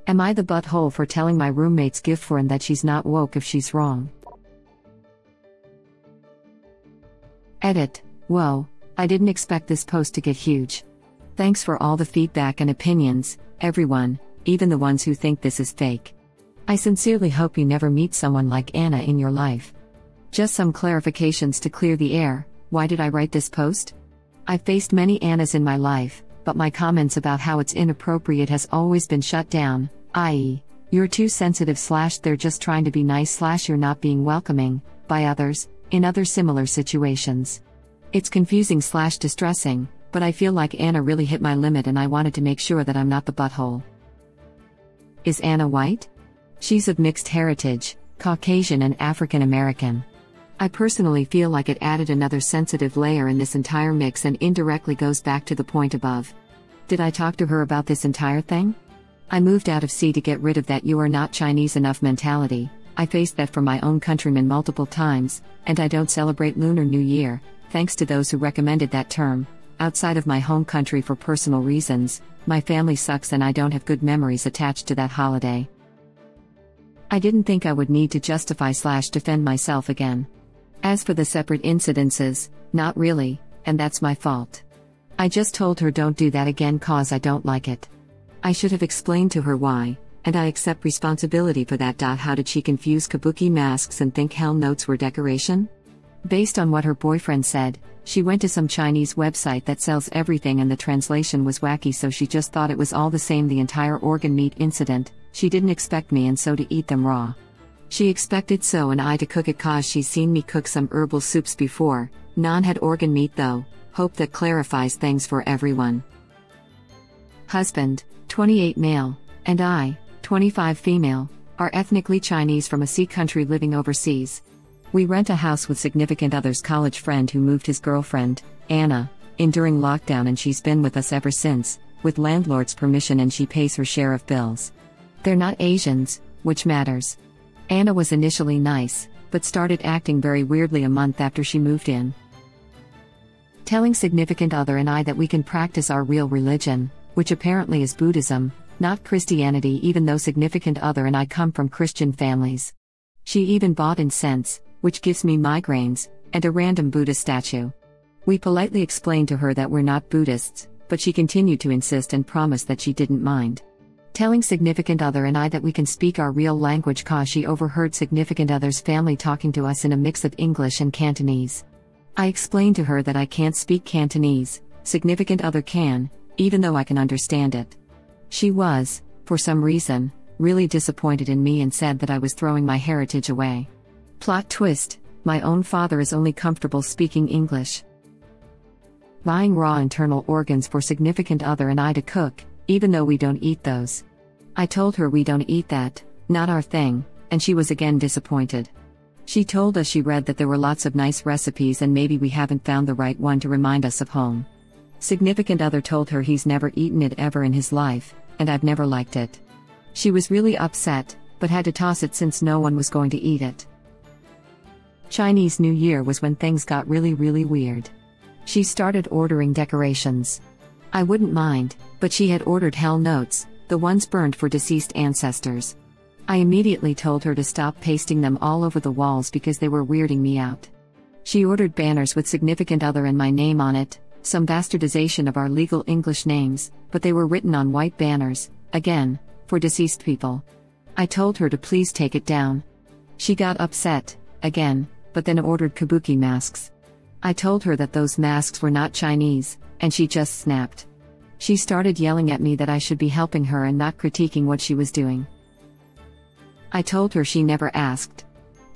Am I the butthole for telling my roommate's giflfriend that she's not woke if she's wrong? Edit. Whoa, I didn't expect this post to get huge. Thanks for all the feedback and opinions, everyone, even the ones who think this is fake. I sincerely hope you never meet someone like Anna in your life. Just some clarifications to clear the air. Why did I write this post? I've faced many Annas in my life, but my comments about how it's inappropriate has always been shut down, i.e., you're too sensitive / they're just trying to be nice / you're not being welcoming, by others, in other similar situations. It's confusing / distressing, but I feel like Anna really hit my limit and I wanted to make sure that I'm not the butthole. Is Anna white? She's of mixed heritage, Caucasian and African American. I personally feel like it added another sensitive layer in this entire mix and indirectly goes back to the point above. Did I talk to her about this entire thing? I moved out of C to get rid of that "you are not Chinese enough" mentality. I faced that from my own countrymen multiple times, and I don't celebrate Lunar New Year, thanks to those who recommended that term, outside of my home country for personal reasons. My family sucks and I don't have good memories attached to that holiday. I didn't think I would need to justify / defend myself again. As for the separate incidences, not really, and that's my fault. I just told her don't do that again cause I don't like it. I should have explained to her why, and I accept responsibility for that. How did she confuse kabuki masks and think hell notes were decoration? Based on what her boyfriend said, she went to some Chinese website that sells everything and the translation was wacky, so she just thought it was all the same. The entire organ meat incident, she didn't expect me and so to eat them raw. She expected so and I to cook it cause she's seen me cook some herbal soups before. None had organ meat though. Hope that clarifies things for everyone. Husband, 28 male, and I, 25 female, are ethnically Chinese from a C country living overseas. We rent a house with significant other's college friend who moved his girlfriend, Anna, in during lockdown and she's been with us ever since, with landlord's permission, and she pays her share of bills. They're not Asians, which matters. Anna was initially nice, but started acting very weirdly a month after she moved in. Telling significant other and I that we can practice our real religion, which apparently is Buddhism, not Christianity, even though significant other and I come from Christian families. She even bought incense, which gives me migraines, and a random Buddha statue. We politely explained to her that we're not Buddhists, but she continued to insist and promised that she didn't mind. Telling significant other and I that we can speak our real language cause she overheard significant other's family talking to us in a mix of English and Cantonese. I explained to her that I can't speak Cantonese, significant other can, even though I can understand it. She was, for some reason, really disappointed in me and said that I was throwing my heritage away. Plot twist, my own father is only comfortable speaking English. Buying raw internal organs for significant other and I to cook, even though we don't eat those. I told her we don't eat that, not our thing, and she was again disappointed. She told us she read that there were lots of nice recipes and maybe we haven't found the right one to remind us of home. Significant other told her he's never eaten it ever in his life, and I've never liked it. She was really upset, but had to toss it since no one was going to eat it. Chinese New Year was when things got really weird. She started ordering decorations. I wouldn't mind, but she had ordered hell notes, the ones burned for deceased ancestors. I immediately told her to stop pasting them all over the walls because they were weirding me out. She ordered banners with significant other and my name on it, some bastardization of our legal English names, but they were written on white banners, again, for deceased people. I told her to please take it down. She got upset, again, but then ordered kabuki masks. I told her that those masks were not Chinese, and she just snapped. She started yelling at me that I should be helping her and not critiquing what she was doing. I told her she never asked.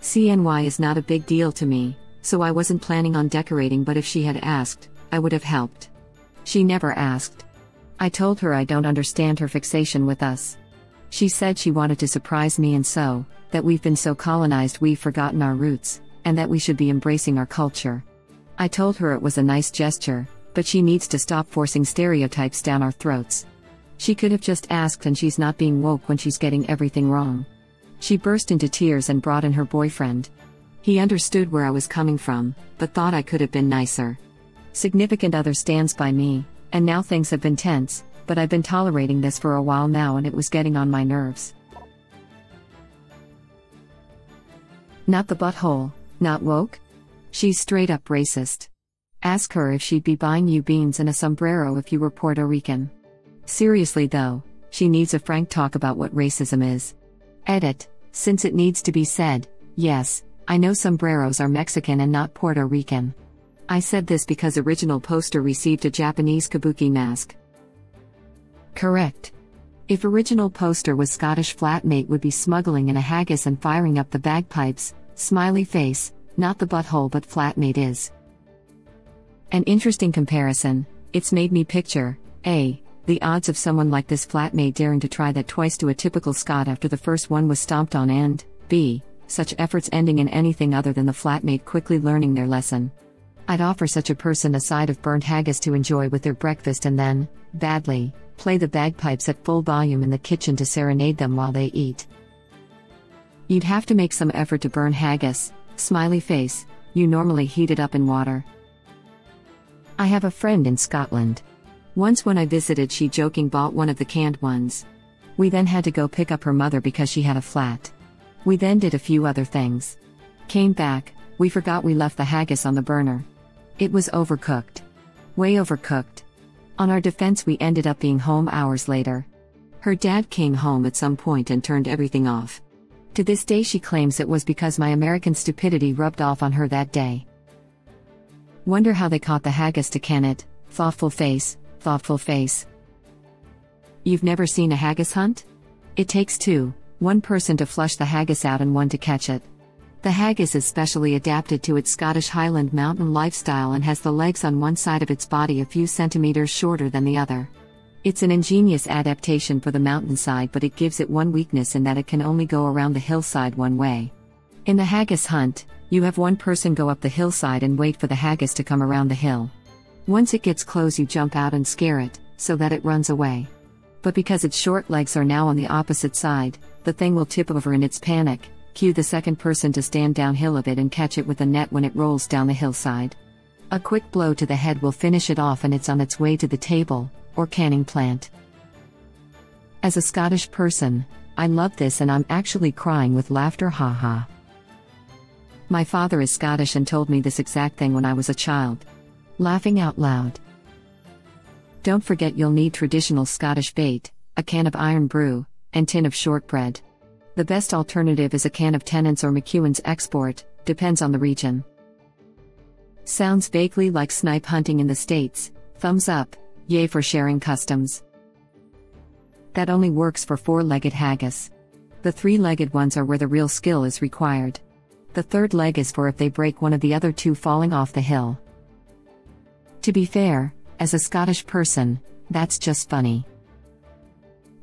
CNY is not a big deal to me, so I wasn't planning on decorating, but if she had asked, I would have helped. She never asked. I told her I don't understand her fixation with us. She said she wanted to surprise me and so, that we've been so colonized we've forgotten our roots, and that we should be embracing our culture. I told her it was a nice gesture, but she needs to stop forcing stereotypes down our throats. She could have just asked, and she's not being woke when she's getting everything wrong. She burst into tears and brought in her boyfriend. He understood where I was coming from, but thought I could have been nicer. Significant other stands by me, and now things have been tense. but I've been tolerating this for a while now and it was getting on my nerves. Not the butthole, not woke? She's straight up racist. Ask her if she'd be buying you beans and a sombrero if you were Puerto Rican. Seriously though, she needs a frank talk about what racism is. Edit, since it needs to be said, yes, I know sombreros are Mexican and not Puerto Rican. I said this because original poster received a Japanese kabuki mask. Correct. If original poster was Scottish, flatmate would be smuggling in a haggis and firing up the bagpipes, smiley face, not the butthole but flatmate is. An interesting comparison, it's made me picture, A, the odds of someone like this flatmate daring to try that twice to a typical Scot after the first one was stomped on, and, B, such efforts ending in anything other than the flatmate quickly learning their lesson. I'd offer such a person a side of burnt haggis to enjoy with their breakfast and then, badly, play the bagpipes at full volume in the kitchen to serenade them while they eat. You'd have to make some effort to burn haggis, smiley face, you normally heat it up in water. I have a friend in Scotland. Once when I visited, she joking bought one of the canned ones. We then had to go pick up her mother because she had a flat. We then did a few other things. Came back, we forgot we left the haggis on the burner. It was overcooked. Way overcooked. On our defense, we ended up being home hours later. Her dad came home at some point and turned everything off. To this day she claims it was because my American stupidity rubbed off on her that day. Wonder how they caught the haggis to can it, thoughtful face, thoughtful face. You've never seen a haggis hunt? It takes two, one person to flush the haggis out and one to catch it. The haggis is specially adapted to its Scottish Highland mountain lifestyle and has the legs on one side of its body a few centimeters shorter than the other. It's an ingenious adaptation for the mountainside, but it gives it one weakness in that it can only go around the hillside one way. In the haggis hunt, you have one person go up the hillside and wait for the haggis to come around the hill. Once it gets close, you jump out and scare it, so that it runs away. But because its short legs are now on the opposite side, the thing will tip over in its panic, cue the second person to stand downhill a bit and catch it with a net when it rolls down the hillside. A quick blow to the head will finish it off and it's on its way to the table, or canning plant. As a Scottish person, I love this and I'm actually crying with laughter, haha. My father is Scottish and told me this exact thing when I was a child. Laughing out loud. Don't forget you'll need traditional Scottish bait, a can of iron brew, and tin of shortbread. The best alternative is a can of Tennant's or McEwen's Export, depends on the region. Sounds vaguely like snipe hunting in the States, thumbs up, yay for sharing customs. That only works for four-legged haggis. The three-legged ones are where the real skill is required. The third leg is for if they break one of the other two falling off the hill. To be fair, as a Scottish person, that's just funny.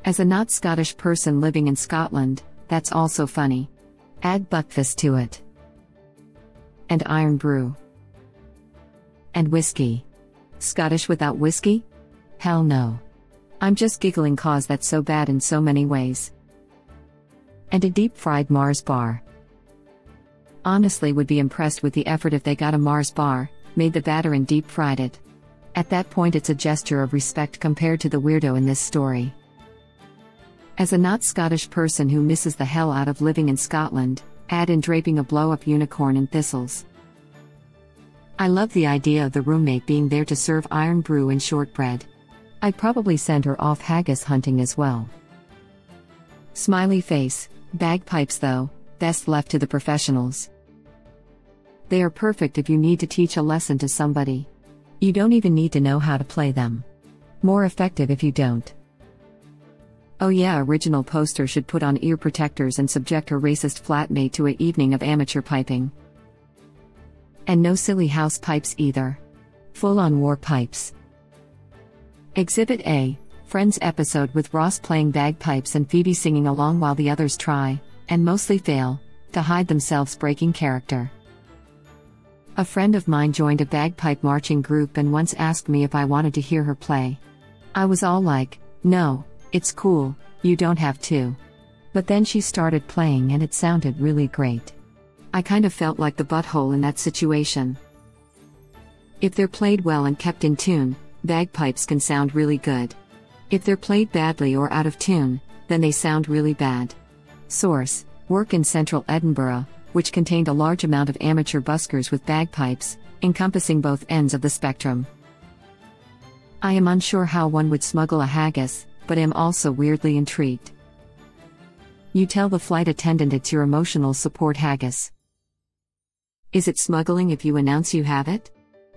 As a not Scottish person living in Scotland, that's also funny. Add buckfast to it. And iron brew. And whiskey. Scottish without whiskey? Hell no. I'm just giggling cause that's so bad in so many ways. And a deep-fried Mars bar. Honestly would be impressed with the effort if they got a Mars bar, made the batter and deep-fried it. At that point it's a gesture of respect compared to the weirdo in this story. As a not Scottish person who misses the hell out of living in Scotland, add in draping a blow-up unicorn in thistles. I love the idea of the roommate being there to serve iron brew and shortbread. I'd probably send her off haggis hunting as well. Smiley face, bagpipes though, best left to the professionals. They are perfect if you need to teach a lesson to somebody. You don't even need to know how to play them. More effective if you don't. Oh yeah, original poster should put on ear protectors and subject her racist flatmate to an evening of amateur piping. And no silly house pipes either. Full-on war pipes. Exhibit A, Friends episode with Ross playing bagpipes and Phoebe singing along while the others try, and mostly fail, to hide themselves breaking character. A friend of mine joined a bagpipe marching group and once asked me if I wanted to hear her play. I was all like, no, it's cool, you don't have to. But then she started playing and it sounded really great. I kind of felt like the butthole in that situation. If they're played well and kept in tune, bagpipes can sound really good. If they're played badly or out of tune, then they sound really bad. Source: work in central Edinburgh, which contained a large amount of amateur buskers with bagpipes, encompassing both ends of the spectrum. I am unsure how one would smuggle a haggis, but am also weirdly intrigued. You tell the flight attendant it's your emotional support haggis. Is it smuggling if you announce you have it?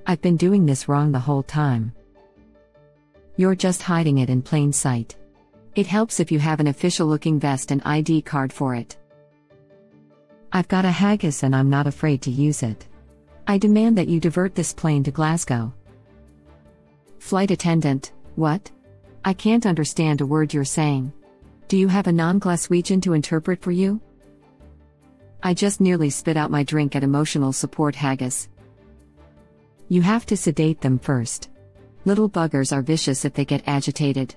I've been doing this wrong the whole time. You're just hiding it in plain sight. It helps if you have an official-looking vest and ID card for it. I've got a haggis and I'm not afraid to use it. I demand that you divert this plane to Glasgow. Flight attendant: what? I can't understand a word you're saying. Do you have a non-Glaswegian to interpret for you? I just nearly spit out my drink at emotional support haggis. You have to sedate them first. Little buggers are vicious if they get agitated.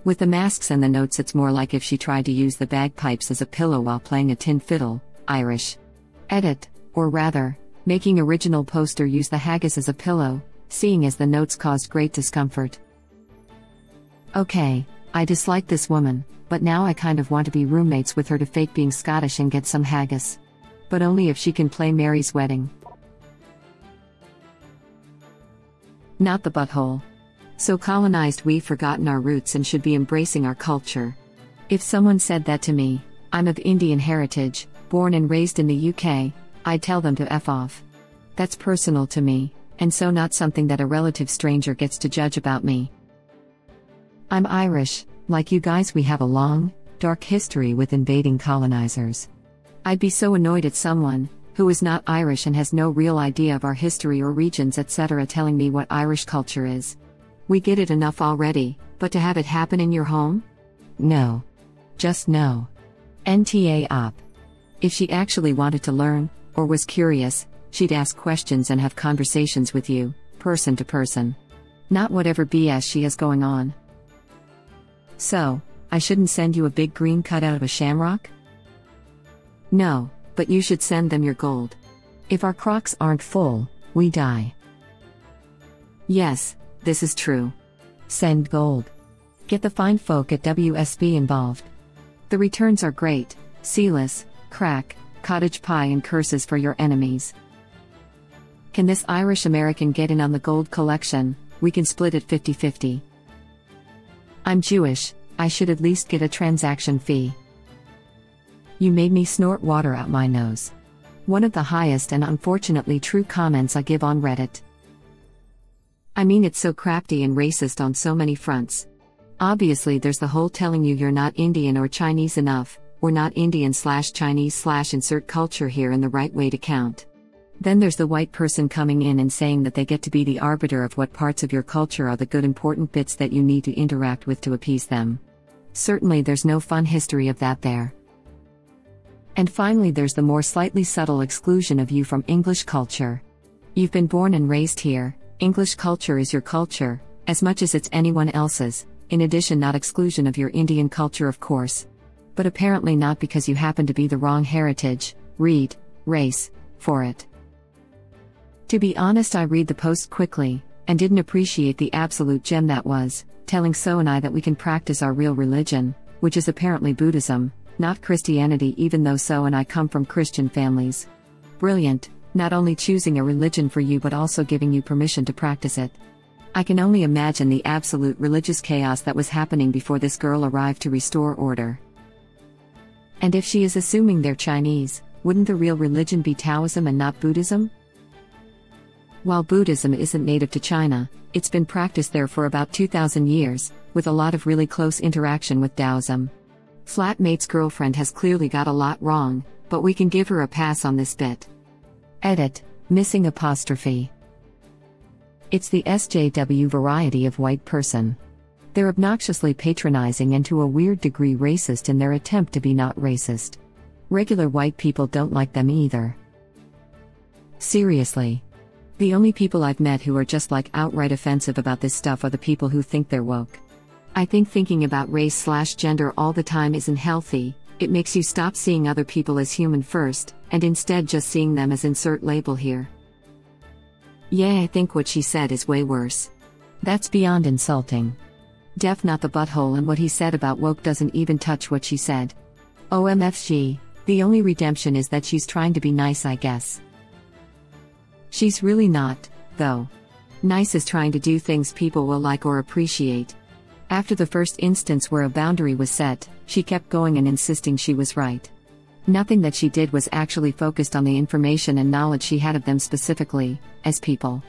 With the masks and the notes, it's more like if she tried to use the bagpipes as a pillow while playing a tin fiddle. Irish. Edit, or rather, making original poster use the haggis as a pillow, seeing as the notes caused great discomfort. Okay, I dislike this woman, but now I kind of want to be roommates with her to fake being Scottish and get some haggis. But only if she can play Mary's Wedding. Not the butthole. So colonized we've forgotten our roots and should be embracing our culture. If someone said that to me, I'm of Indian heritage, born and raised in the UK, I'd tell them to F off. That's personal to me, and so not something that a relative stranger gets to judge about me. I'm Irish, like you guys. We have a long, dark history with invading colonizers. I'd be so annoyed at someone who is not Irish and has no real idea of our history or regions etc. telling me what Irish culture is. We get it enough already, but to have it happen in your home? No. Just no. NTA op. If she actually wanted to learn, or was curious, she'd ask questions and have conversations with you, person to person. Not whatever BS she has going on. So, I shouldn't send you a big green cutout of a shamrock? No, but you should send them your gold. If our crocs aren't full, we die. Yes, this is true. Send gold. Get the fine folk at WSB involved. The returns are great: sealess, crack, cottage pie and curses for your enemies. Can this Irish American get in on the gold collection? We can split it 50-50. I'm Jewish, I should at least get a transaction fee. You made me snort water out my nose. One of the highest and unfortunately true comments I give on Reddit. I mean, it's so crafty and racist on so many fronts. Obviously there's the whole telling you you're not Indian or Chinese enough, or not Indian/Chinese/ insert culture here in the right way to count. Then there's the white person coming in and saying that they get to be the arbiter of what parts of your culture are the good important bits that you need to interact with to appease them. Certainly there's no fun history of that there. And finally there's the more slightly subtle exclusion of you from English culture. You've been born and raised here. English culture is your culture, as much as it's anyone else's, in addition not exclusion of your Indian culture of course. But apparently not because you happen to be the wrong heritage, race, for it. To be honest, I read the post quickly, and didn't appreciate the absolute gem that was, telling So and I that we can practice our real religion, which is apparently Buddhism, not Christianity, even though So and I come from Christian families. Brilliant. Not only choosing a religion for you but also giving you permission to practice it. I can only imagine the absolute religious chaos that was happening before this girl arrived to restore order. And if she is assuming they're Chinese, wouldn't the real religion be Taoism and not Buddhism? While Buddhism isn't native to China, it's been practiced there for about 2,000 years, with a lot of really close interaction with Taoism. Flatmate's girlfriend has clearly got a lot wrong, but we can give her a pass on this bit. Edit, missing apostrophe. It's the SJW variety of white person. They're obnoxiously patronizing and to a weird degree racist in their attempt to be not racist. Regular white people don't like them either. Seriously. The only people I've met who are just like outright offensive about this stuff are the people who think they're woke. I think thinking about race/gender all the time isn't healthy. It makes you stop seeing other people as human first, and instead just seeing them as insert label here. Yeah, I think what she said is way worse. That's beyond insulting. Def not the butthole, and what he said about woke doesn't even touch what she said. OMFG, the only redemption is that she's trying to be nice, I guess. She's really not, though. Nice is trying to do things people will like or appreciate. After the first instance where a boundary was set, she kept going and insisting she was right. Nothing that she did was actually focused on the information and knowledge she had of them specifically, as people.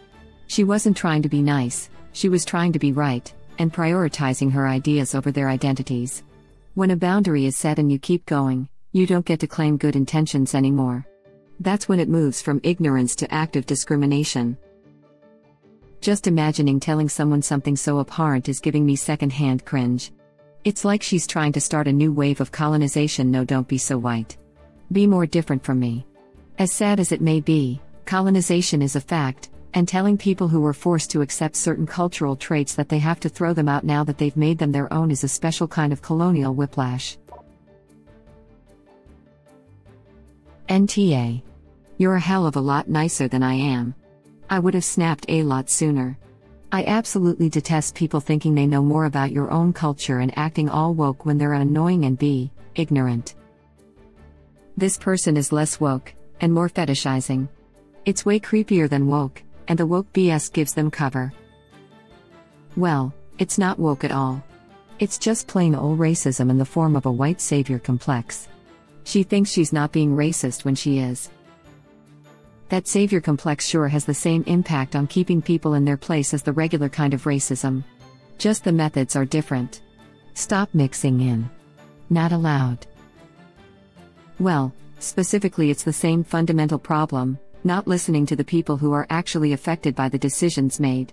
She wasn't trying to be nice, she was trying to be right, and prioritizing her ideas over their identities. When a boundary is set and you keep going, you don't get to claim good intentions anymore. That's when it moves from ignorance to active discrimination. Just imagining telling someone something so abhorrent is giving me second-hand cringe. It's like she's trying to start a new wave of colonization. No, don't be so white. Be more different from me. As sad as it may be, colonization is a fact, and telling people who were forced to accept certain cultural traits that they have to throw them out now that they've made them their own is a special kind of colonial whiplash. NTA. You're a hell of a lot nicer than I am. I would have snapped a lot sooner. I absolutely detest people thinking they know more about your own culture and acting all woke when they're annoying and ignorant. This person is less woke, and more fetishizing. It's way creepier than woke, and the woke BS gives them cover. Well, it's not woke at all. It's just plain old racism in the form of a white savior complex. She thinks she's not being racist when she is. That savior complex sure has the same impact on keeping people in their place as the regular kind of racism. Just the methods are different. Stop mixing in. Not allowed. Well, specifically it's the same fundamental problem, not listening to the people who are actually affected by the decisions made.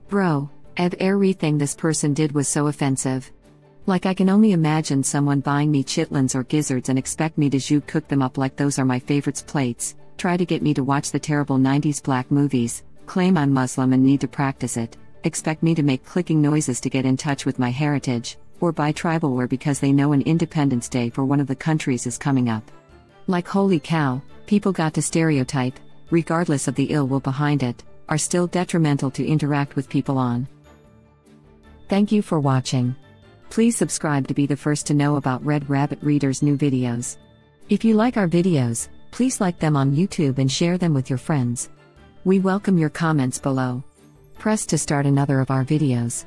Bro, everything this person did was so offensive. Like, I can only imagine someone buying me chitlins or gizzards and expect me to cook them up like those are my favorites plates, try to get me to watch the terrible 90s black movies, claim I'm Muslim and need to practice it, expect me to make clicking noises to get in touch with my heritage, or buy tribal wear because they know an Independence Day for one of the countries is coming up. Like, holy cow, people got to stereotype, regardless of the ill will behind it, are still detrimental to interact with people on. Thank you for watching. Please subscribe to be the first to know about Red Rabbit Reader's new videos. If you like our videos, please like them on YouTube and share them with your friends. We welcome your comments below. Press to start another of our videos.